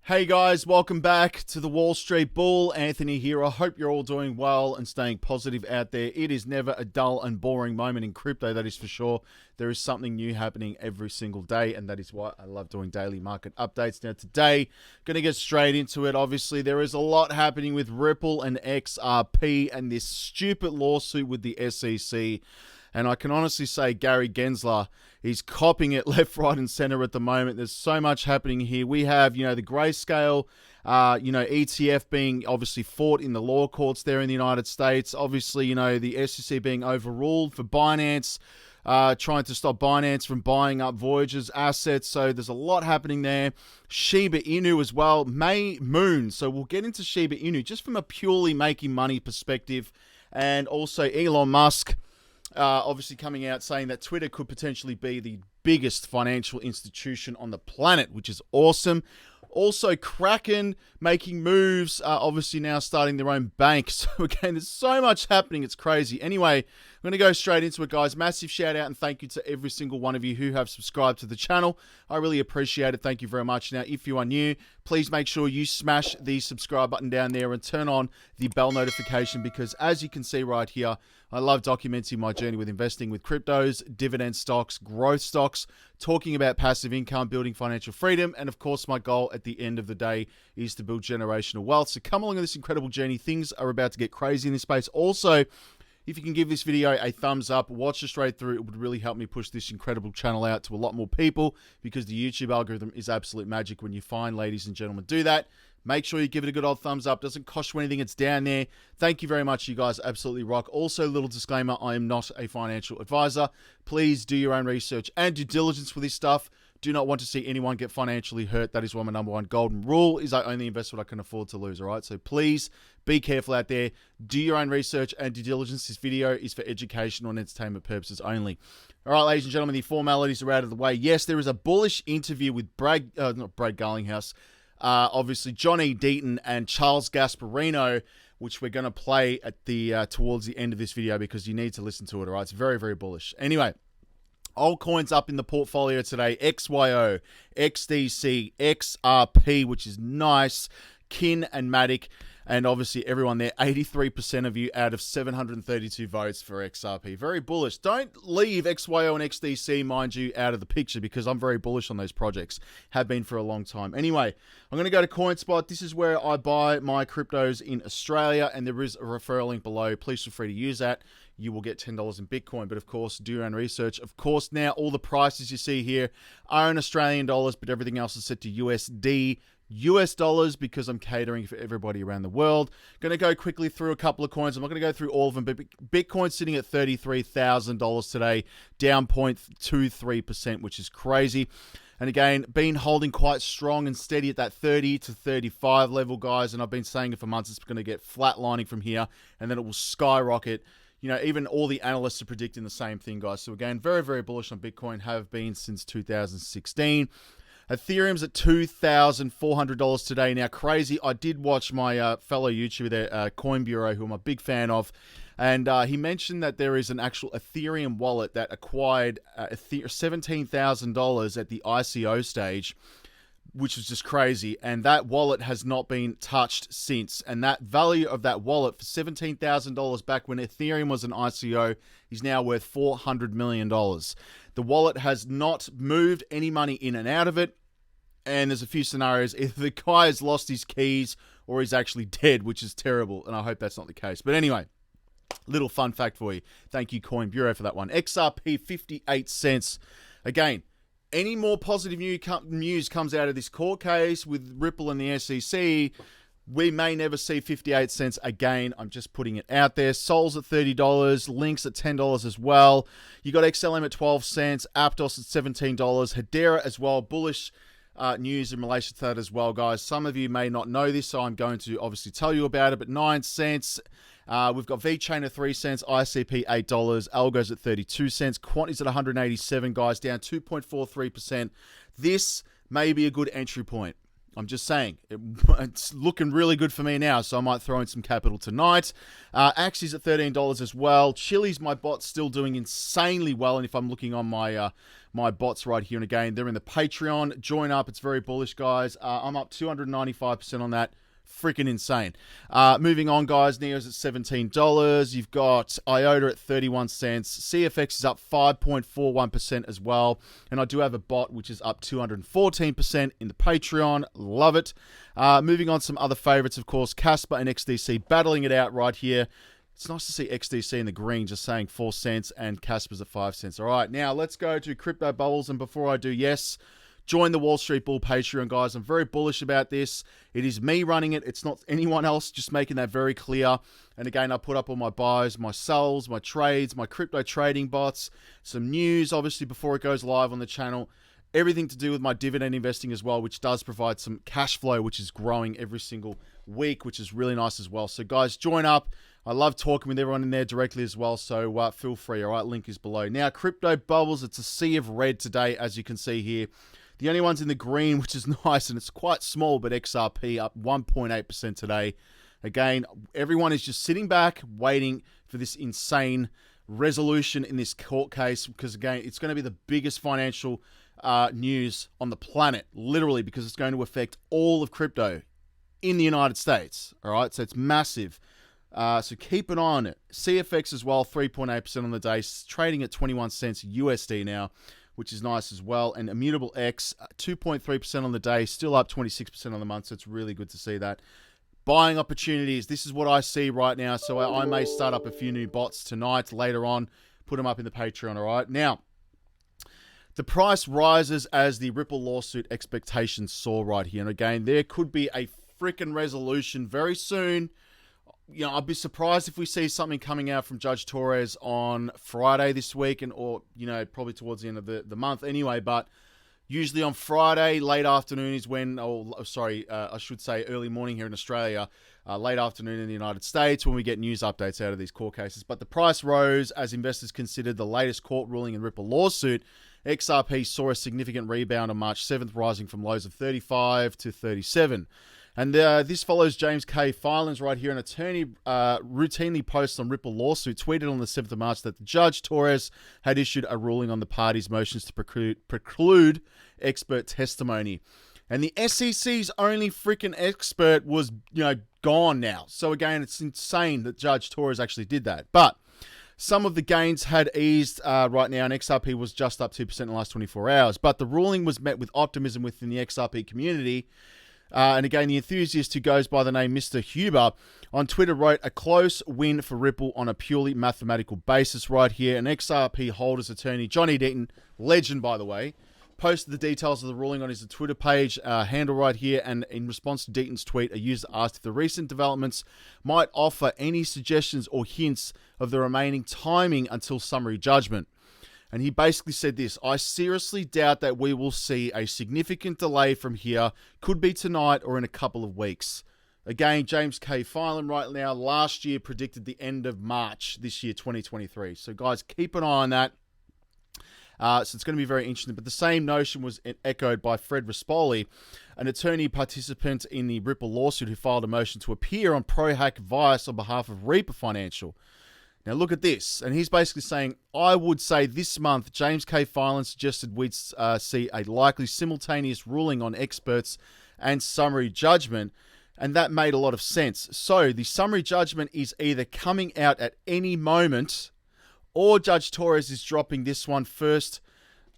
Hey guys, welcome back to the Wall Street Bull. Anthony here. I hope you're all doing well and staying positive out there. It is never a dull and boring moment in crypto, that is for sure. There is something new happening every single day, and that is why I love doing daily market updates. Now today, going to get straight into it. Obviously, there is a lot happening with Ripple and XRP and this stupid lawsuit with the SEC. And I can honestly say Gary Gensler, he's copping it left, right, and center at the moment. There's so much happening here. We have, the grayscale, ETF being obviously fought in the law courts there in the United States. Obviously, the SEC being overruled for Binance, trying to stop Binance from buying up Voyager's assets. So there's a lot happening there. Shiba Inu as well. Moon. So we'll get into Shiba Inu just from a purely making money perspective. And also Elon Musk, obviously coming out saying that Twitter could potentially be the biggest financial institution on the planet, which is awesome. Also, Kraken making moves, obviously now starting their own bank. So again, there's so much happening, it's crazy. Anyway, I'm going to go straight into it, guys. Massive shout out and thank you to every single one of you who have subscribed to the channel. I really appreciate it. Thank you very much. Now, if you are new, please make sure you smash the subscribe button down there and turn on the bell notification, because as you can see right here, I love documenting my journey with investing with cryptos, dividend stocks, growth stocks, talking about passive income, building financial freedom, and of course, my goal at the end of the day is to build generational wealth. So come along on this incredible journey. Things are about to get crazy in this space. Also, if you can give this video a thumbs up, watch it straight through, it would really help me push this incredible channel out to a lot more people, because the YouTube algorithm is absolute magic when you find, ladies and gentlemen, do that. Make sure you give it a good old thumbs up. Doesn't cost you anything. It's down there. Thank you very much. You guys absolutely rock. Also, little disclaimer, I am not a financial advisor. Please do your own research and due diligence for this stuff. Do not want to see anyone get financially hurt. That is why my number one golden rule is I only invest what I can afford to lose, all right? So please be careful out there. Do your own research and due diligence. This video is for educational and entertainment purposes only. All right, ladies and gentlemen, the formalities are out of the way. Yes, there is a bullish interview with not Brad Garlinghouse, obviously Johnny Deaton and Charles Gasparino, which we're going to play at the towards the end of this video, because you need to listen to it, all right? It's very, very bullish. Anyway, altcoins up in the portfolio today: XYO, XDC, XRP, which is nice, Kin and Matic, and obviously everyone there. 83% of you out of 732 votes for XRP. Very bullish. Don't leave XYO and XDC, mind you, out of the picture, because I'm very bullish on those projects. Have been for a long time. Anyway, I'm going to go to Coinspot. This is where I buy my cryptos in Australia, and there is a referral link below. Please feel free to use that. You will get $10 in Bitcoin, but of course, do your own research. Of course, now all the prices you see here are in Australian dollars, but everything else is set to USD, US dollars, because I'm catering for everybody around the world. Going to go quickly through a couple of coins. I'm not going to go through all of them, but Bitcoin's sitting at $33,000 today, down 0.23%, which is crazy. And again, been holding quite strong and steady at that 30 to 35 level, guys. And I've been saying it for months, it's going to get flatlining from here, and then it will skyrocket. Even all the analysts are predicting the same thing, guys. So again, very, very bullish on Bitcoin, have been since 2016. Ethereum's at $2,400 today. Now, crazy. I did watch my fellow YouTuber there, Coin Bureau, who I'm a big fan of, and he mentioned that there is an actual Ethereum wallet that acquired $17,000 at the ICO stage, which is just crazy. And that wallet has not been touched since. And that value of that wallet for $17,000 back when Ethereum was an ICO is now worth $400 million. The wallet has not moved any money in and out of it. And there's a few scenarios. Either the guy has lost his keys or he's actually dead, which is terrible. And I hope that's not the case. But anyway, little fun fact for you. Thank you, Coin Bureau, for that one. XRP, 58 cents. Again, any more positive news comes out of this court case with Ripple and the SEC, we may never see 58 cents again. I'm just putting it out there. Sol's at $30. Link's at $10 as well. You got XLM at 12 cents. Aptos at $17. Hedera as well. Bullish news in relation to that as well, guys. Some of you may not know this, so I'm going to obviously tell you about it, but 9 cents. We've got VeChain at 3 cents, ICP $8, Algo's at 32 cents, Quant is at 187, guys, down 2.43%. This may be a good entry point. I'm just saying, it's looking really good for me now, so I might throw in some capital tonight. Axie's at $13 as well. Chili's, my bot's still doing insanely well, and if I'm looking on my my bots right here, and again, they're in the Patreon. Join up. It's very bullish, guys. I'm up 295% on that. Freaking insane. Moving on, guys. Neo's at $17. You've got IOTA at 31 cents. CFX is up 5.41% as well. And I do have a bot which is up 214% in the Patreon. Love it. Moving on, some other favorites, of course. Casper and XDC battling it out right here. It's nice to see XDC in the green, just saying 4 cents, and Casper's at 5 cents. All right, now let's go to crypto bubbles. And before I do, yes, join the Wall Street Bull Patreon, guys. I'm very bullish about this. It is me running it. It's not anyone else, just making that very clear. And again, I put up all my buys, my sells, my trades, my crypto trading bots, some news, obviously, before it goes live on the channel. Everything to do with my dividend investing as well, which does provide some cash flow, which is growing every single week, which is really nice as well. So, guys, join up. I love talking with everyone in there directly as well, so feel free, all right? Link is below. Now, crypto bubbles, it's a sea of red today, as you can see here. The only one's in the green, which is nice, and it's quite small, but XRP up 1.8% today. Again, everyone is just sitting back, waiting for this insane resolution in this court case, because, again, it's going to be the biggest financial news on the planet, literally, because it's going to affect all of crypto in the United States, all right? So it's massive. So keep an eye on it. CFX as well, 3.8% on the day, trading at 21 cents USD now, which is nice as well. And Immutable X, 2.3% on the day, still up 26% on the month, so it's really good to see that. Buying opportunities, this is what I see right now, so I may start up a few new bots tonight, later on, put them up in the Patreon, all right? Now, the price rises as the Ripple lawsuit expectations soar right here. And again, there could be a freaking resolution very soon. You know, I'd be surprised if we see something coming out from Judge Torres on Friday this week, or, you know, probably towards the end of the month anyway. But usually on Friday, late afternoon is when, I should say early morning here in Australia, late afternoon in the United States, when we get news updates out of these court cases. But the price rose as investors considered the latest court ruling in Ripple lawsuit. XRP saw a significant rebound on March 7th, rising from lows of 35 to 37. And this follows James K. Filans right here. An attorney routinely posts on Ripple lawsuit, tweeted on the 7th of March that the Judge Torres had issued a ruling on the party's motions to preclude expert testimony. And the SEC's only freaking expert was, gone now. So again, it's insane that Judge Torres actually did that. But some of the gains had eased right now, and XRP was just up 2% in the last 24 hours. But the ruling was met with optimism within the XRP community. And again, the enthusiast who goes by the name Mr. Huber on Twitter wrote, a close win for Ripple on a purely mathematical basis right here. And XRP holders attorney Johnny Deaton, legend by the way, posted the details of the ruling on his Twitter page handle right here. And in response to Deaton's tweet, a user asked if the recent developments might offer any suggestions or hints of the remaining timing until summary judgment. And he basically said this: I seriously doubt that we will see a significant delay from here. Could be tonight or in a couple of weeks. Again, James K. Filan right now, last year predicted the end of March this year, 2023. So guys, keep an eye on that. So it's going to be very interesting. But the same notion was echoed by Fred Rispoli, an attorney participant in the Ripple lawsuit who filed a motion to appear on ProHack Vice on behalf of Reaper Financial. Now look at this, and he's basically saying, I would say this month, James K. Filan suggested we'd see a likely simultaneous ruling on experts and summary judgment, and that made a lot of sense. So the summary judgment is either coming out at any moment, or Judge Torres is dropping this one first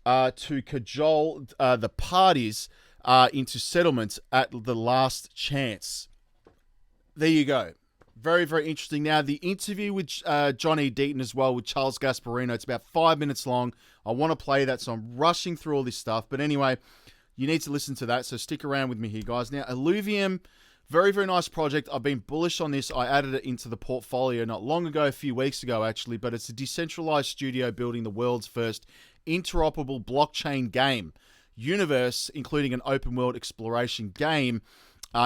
to cajole the parties into settlements at the last chance. There you go. Very, very interesting. Now, the interview with Johnny Deaton as well with Charles Gasparino, it's about 5 minutes long. I want to play that, so I'm rushing through all this stuff. But anyway, you need to listen to that, so stick around with me here, guys. Now, Illuvium, very, very nice project. I've been bullish on this. I added it into the portfolio not long ago, a few weeks ago, actually. But it's a decentralized studio building the world's first interoperable blockchain game universe, including an open-world exploration game,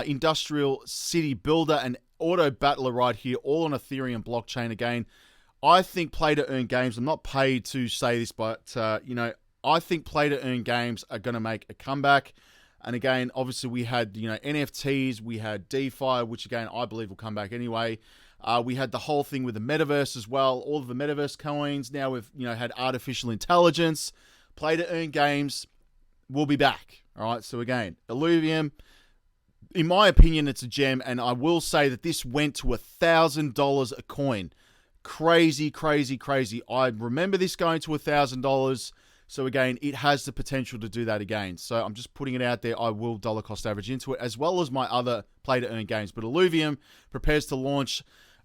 industrial city builder, and auto battler right here, all on Ethereum blockchain. Again, I think play-to-earn games, I'm not paid to say this, but, I think play-to-earn games are going to make a comeback. And again, obviously we had, NFTs, we had DeFi, which again, I believe will come back anyway. We had the whole thing with the metaverse as well, all of the metaverse coins. Now we've, had artificial intelligence, play to earn games will be back. All right. So again, Illuvium, in my opinion, it's a gem. And I will say that this went to $1,000 a coin. Crazy, crazy, crazy. I remember this going to $1,000. So again, it has the potential to do that again. So I'm just putting it out there. I will dollar cost average into it, as well as my other play to earn games. But Illuvium prepares to launch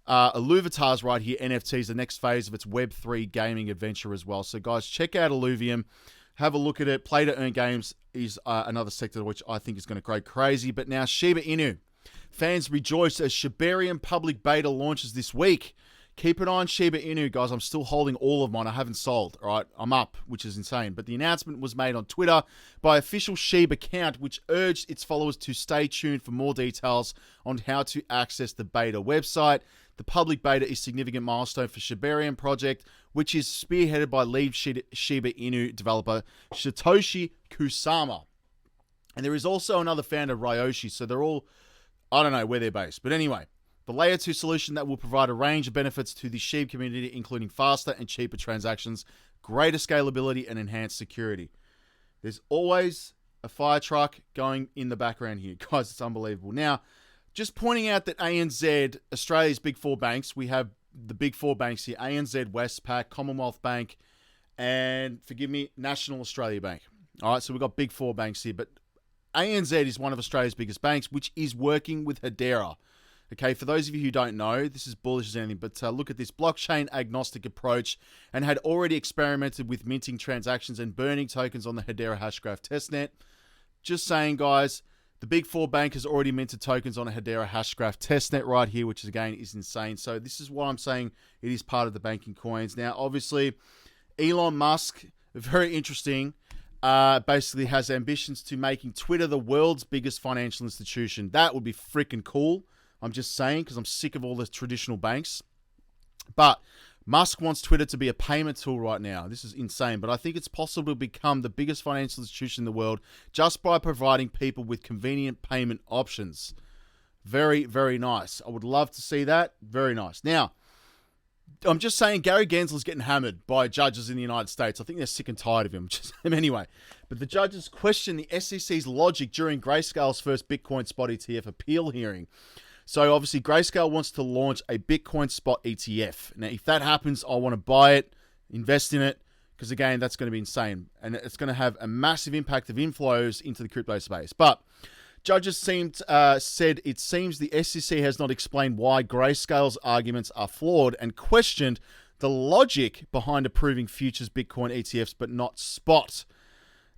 Illuvitar's right here, NFTs, the next phase of its Web3 gaming adventure as well. So guys, check out Illuvium. Have a look at it. Play to earn games is another sector which I think is going to grow crazy. But now Shiba Inu. Fans rejoice as Shibarium public beta launches this week. Keep an eye on Shiba Inu, guys. I'm still holding all of mine. I haven't sold, all right? I'm up, which is insane. But the announcement was made on Twitter by official Shiba account, which urged its followers to stay tuned for more details on how to access the beta website. The public beta is a significant milestone for Shibarium project, which is spearheaded by lead Shiba Inu developer Satoshi Kusama. And there is also another founder, Ryoshi, so they're all, I don't know where they're based. But anyway, the Layer 2 solution that will provide a range of benefits to the Shiba community, including faster and cheaper transactions, greater scalability, and enhanced security. There's always a fire truck going in the background here. Guys, it's unbelievable. Now, just pointing out that ANZ, Australia's big four banks, we have the big four banks here, ANZ, Westpac, Commonwealth Bank, and, forgive me, National Australia Bank. All right, so we've got big four banks here, but ANZ is one of Australia's biggest banks, which is working with Hedera. Okay, for those of you who don't know, this is bullish as anything, but look at this blockchain agnostic approach and had already experimented with minting transactions and burning tokens on the Hedera Hashgraph testnet. Just saying, guys, the big four bank has already minted tokens on a Hedera Hashgraph testnet right here, which again is insane. So this is why I'm saying it is part of the banking coins. Now, obviously, Elon Musk, very interesting, basically has ambitions to making Twitter the world's biggest financial institution. That would be freaking cool. I'm just saying, because I'm sick of all the traditional banks. But Musk wants Twitter to be a payment tool right now. This is insane. But I think it's possible to become the biggest financial institution in the world just by providing people with convenient payment options. Very, very nice. I would love to see that. Very nice. Now, I'm just saying Gary Gensler's getting hammered by judges in the United States. I think they're sick and tired of him. Anyway, but the judges questioned the SEC's logic during Grayscale's first Bitcoin spot ETF appeal hearing. So obviously Grayscale wants to launch a Bitcoin spot ETF. Now, if that happens, I want to buy it, invest in it, because again, that's going to be insane. And it's going to have a massive impact of inflows into the crypto space. But judges said it seems the SEC has not explained why Grayscale's arguments are flawed and questioned the logic behind approving futures Bitcoin ETFs, but not spot.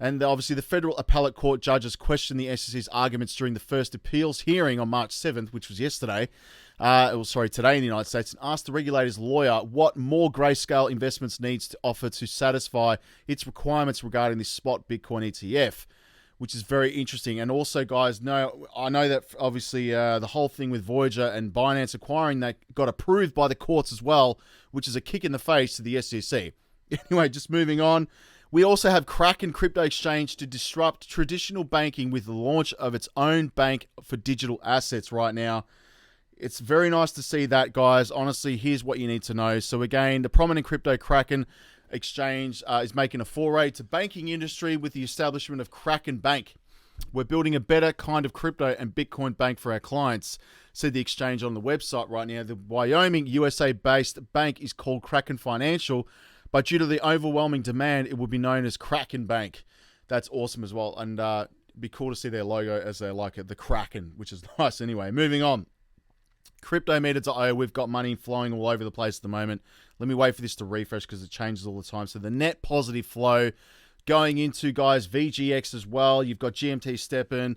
And obviously, the federal appellate court judges questioned the SEC's arguments during the first appeals hearing on March 7th, which was yesterday. Today in the United States, and asked the regulator's lawyer what more Grayscale Investments needs to offer to satisfy its requirements regarding this spot Bitcoin ETF, which is very interesting. And also, guys, I know that obviously the whole thing with Voyager and Binance acquiring that got approved by the courts as well, which is a kick in the face to the SEC. Anyway, just moving on. We also have Kraken Crypto Exchange to disrupt traditional banking with the launch of its own bank for digital assets right now. It's very nice to see that, guys. Honestly, here's what you need to know. So again, the prominent crypto Kraken Exchange is making a foray to banking industry with the establishment of Kraken Bank. We're building a better kind of crypto and Bitcoin bank for our clients, said the exchange on the website right now. The Wyoming, USA-based bank is called Kraken Financial, but due to the overwhelming demand, it would be known as Kraken Bank. That's awesome as well. And it'd be cool to see their logo as they like it, the Kraken, which is nice anyway. Moving on. CryptoMeter.io, we've got money flowing all over the place at the moment. Let me wait for this to refresh because it changes all the time. So the net positive flow going into, guys, VGX as well. You've got GMT stepping.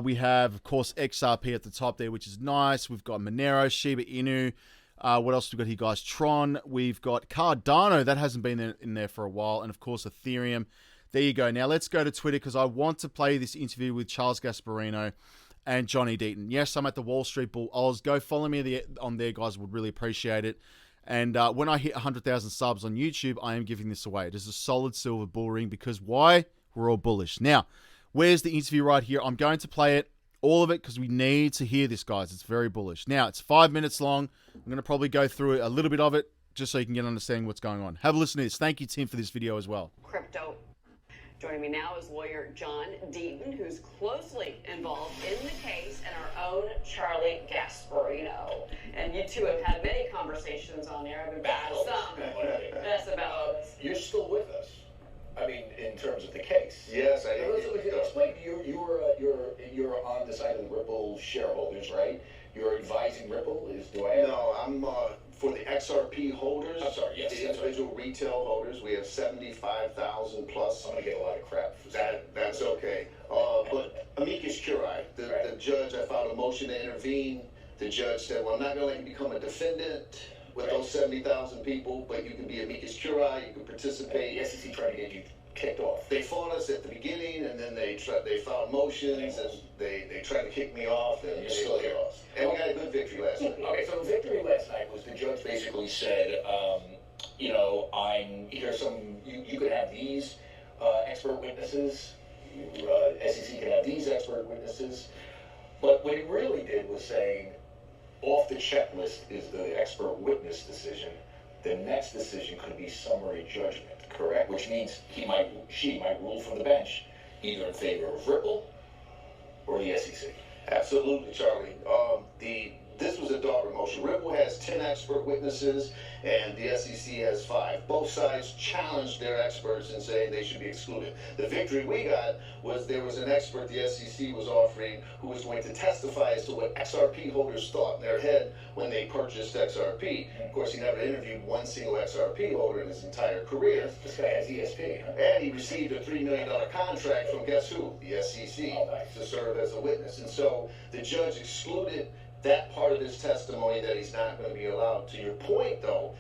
We have, of course, XRP at the top there, which is nice. We've got Monero, Shiba Inu. What else we've got here, guys? Tron. We've got Cardano. That hasn't been in there for a while. And, of course, Ethereum. There you go. Now, let's go to Twitter because I want to play this interview with Charles Gasparino and Johnny Deaton. Yes, I'm at the Wall Street Bull Oz. Go follow me on there, guys. Would really appreciate it. And when I hit 100,000 subs on YouTube, I am giving this away. It is a solid silver bull ring because why? We're all bullish. Now, Where's the interview right here? I'm going to play it, all of it, because we need to hear this, guys. It's very bullish. Now, it's 5 minutes long. I'm going to probably go through a little bit of it just so you can get an understanding what's going on. Have a listen to this. Thank you, Tim, for this video as well. Crypto. Joining me now is lawyer John Deaton, who's closely involved in the case, and our own Charlie Gasparino. And you two have had many conversations on there. I've been battling some. That's about You're still with us. I mean, in terms of the case. Yes, I am. Explain. You're on the side of the Ripple shareholders, right? You're advising Ripple. No, I'm for the XRP holders. I'm sorry. Yes, the individual retail holders. We have 75,000 plus. I'm gonna get a lot of crap for that. That's okay. But amicus curiae, the judge. I filed a motion to intervene. The judge said, "Well, I'm not going to let you become a defendant with those 70,000 people, but you can be amicus curiae. You can participate." The SEC tried to get you kicked off. They fought us at the beginning, and then they filed motions, and they tried to kick me off, and you're still here. And we got a good victory last night. Okay, so the victory last night was the judge basically said, you could have these expert witnesses, SEC can have these expert witnesses, but what he really did was saying, off the checklist is the expert witness decision. The next decision could be summary judgment, correct? Which means she might rule from the bench, either in favor of Ripple or the SEC. Absolutely, Charlie. This was a daughter motion. Ripple has 10 expert witnesses, and the SEC has 5. Both sides challenged their experts and saying they should be excluded. The victory we got was there was an expert the SEC was offering who was going to testify as to what XRP holders thought in their head when they purchased XRP. Of course, he never interviewed one single XRP holder in his entire career. This guy has ESP, huh? And he received a $3 million contract from guess who? The SEC, to serve as a witness. And so the judge excluded that part of his testimony that he's not going to be allowed. To your point, though,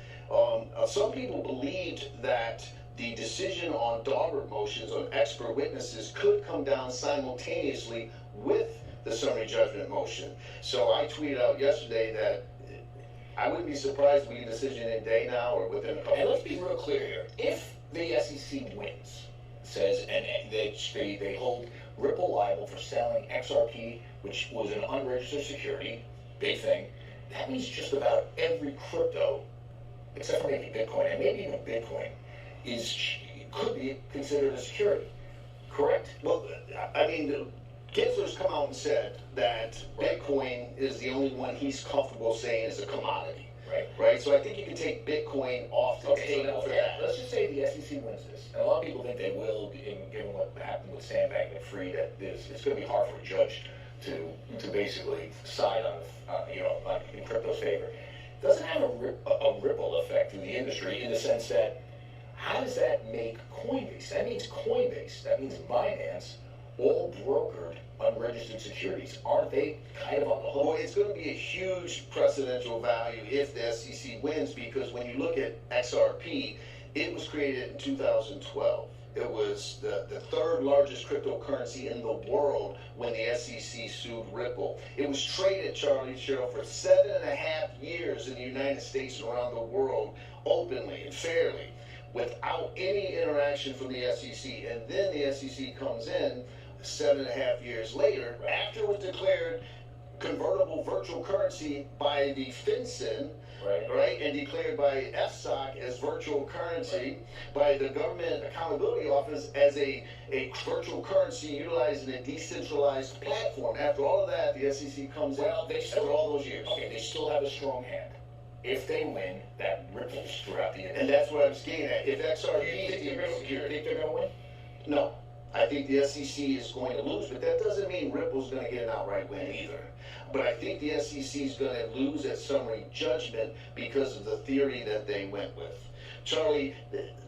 some people believed that the decision on daughter motions on expert witnesses could come down simultaneously with the summary judgment motion. So I tweeted out yesterday that I wouldn't be surprised if we get a decision in a day now or within a couple And of let's be real clear here. If the SEC wins, says, and they hold Ripple liable for selling XRP, which was an unregistered security, big thing, that means just about every crypto, except for maybe Bitcoin, and maybe even Bitcoin, could be considered a security. Correct? Well, I mean, Gensler's come out and said that Bitcoin is the only one he's comfortable saying is a commodity. Right? So I think you can take Bitcoin off the table for that. Let's just say the SEC wins this. And a lot of people think they will, given what happened with Sam Bankman-Fried, that it's going to be hard for a judge to basically side on in crypto's favor. Does it have a ripple effect through the industry in the sense that how does that make Coinbase? That means Coinbase. That means Binance, all brokered unregistered securities. Aren't they kind of on the hook? Well, it's going to be a huge precedential value if the SEC wins, because when you look at XRP, it was created in 2012. It was the third largest cryptocurrency in the world when the SEC sued Ripple. It was traded, Charlie Cheryl, for 7.5 years in the United States and around the world, openly and fairly, without any interaction from the SEC. And then the SEC comes in 7.5 years later, after it was declared convertible virtual currency by the FinCEN, right, and declared by FSOC as virtual currency, by the Government Accountability Office as a virtual currency utilizing a decentralized platform. After all of that, the SEC comes in after all those years. Okay, they still have a strong hand. If they win, that ripples throughout the industry. And that's what I was getting at. If XRP think they're going to win? No. I think the SEC is going to lose, but that doesn't mean Ripple's going to get an outright win either. But I think the SEC is going to lose at summary judgment because of the theory that they went with. Charlie,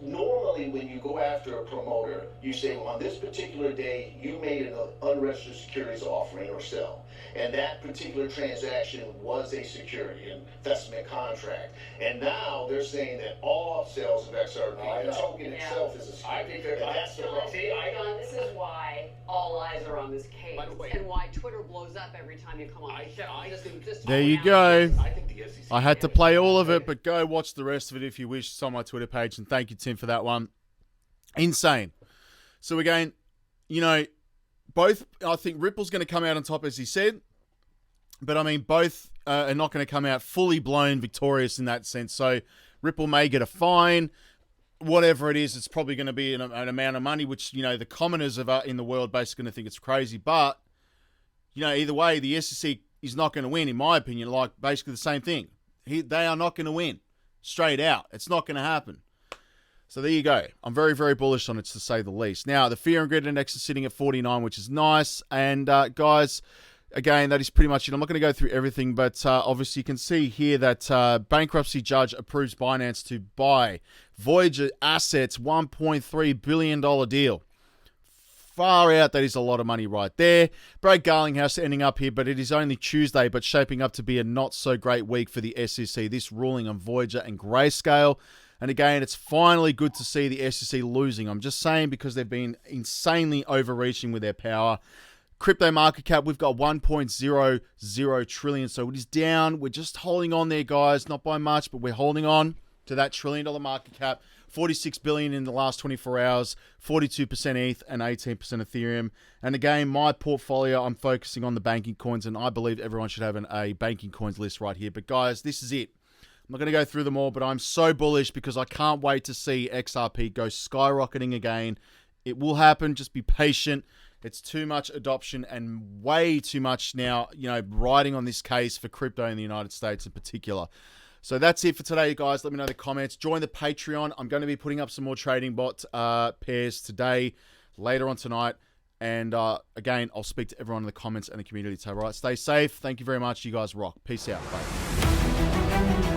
normally when you go after a promoter, you say, well, on this particular day, you made an unregistered securities offering or sell. And that particular transaction was a security, an investment contract. And now they're saying that all sales of XRP, the token itself is a security. I think that's the problem. John, this is why all eyes are on this case and why Twitter blows up every time you come on the show. There you go. I think the SEC I had to play all of it, but go watch the rest of it if you wish. It's on my Twitter page, and thank you, Tim, for that one. Insane. So again, both, I think Ripple's going to come out on top, as he said. But, I mean, both are not going to come out fully blown victorious in that sense. So, Ripple may get a fine. Whatever it is, it's probably going to be an amount of money, which, you know, the commoners in the world basically going to think it's crazy. But, you know, either way, the SEC is not going to win, in my opinion. Like, basically the same thing. They are not going to win. Straight out. It's not going to happen. So there you go. I'm very, very bullish on it, to say the least. Now, the Fear and Greed Index is sitting at 49, which is nice. And, guys, again, that is pretty much it. I'm not going to go through everything, but obviously you can see here that bankruptcy judge approves Binance to buy Voyager assets, $1.3 billion deal. Far out, that is a lot of money right there. Brad Garlinghouse ending up here, but it is only Tuesday, but shaping up to be a not-so-great week for the SEC. This ruling on Voyager and Grayscale. And again, it's finally good to see the SEC losing. I'm just saying because they've been insanely overreaching with their power. Crypto market cap, we've got 1.00 trillion. So it is down. We're just holding on there, guys. Not by much, but we're holding on to that $1 trillion market cap. 46 billion in the last 24 hours, 42% ETH and 18% Ethereum. And again, my portfolio, I'm focusing on the banking coins, and I believe everyone should have a banking coins list right here. But guys, this is it. I'm not going to go through them all, but I'm so bullish because I can't wait to see XRP go skyrocketing again. It will happen. Just be patient. It's too much adoption and way too much now, you know, riding on this case for crypto in the United States in particular. So that's it for today, guys. Let me know in the comments. Join the Patreon. I'm going to be putting up some more trading bot pairs today, later on tonight. And again, I'll speak to everyone in the comments and the community tab. All right, stay safe. Thank you very much. You guys rock. Peace out. Bye.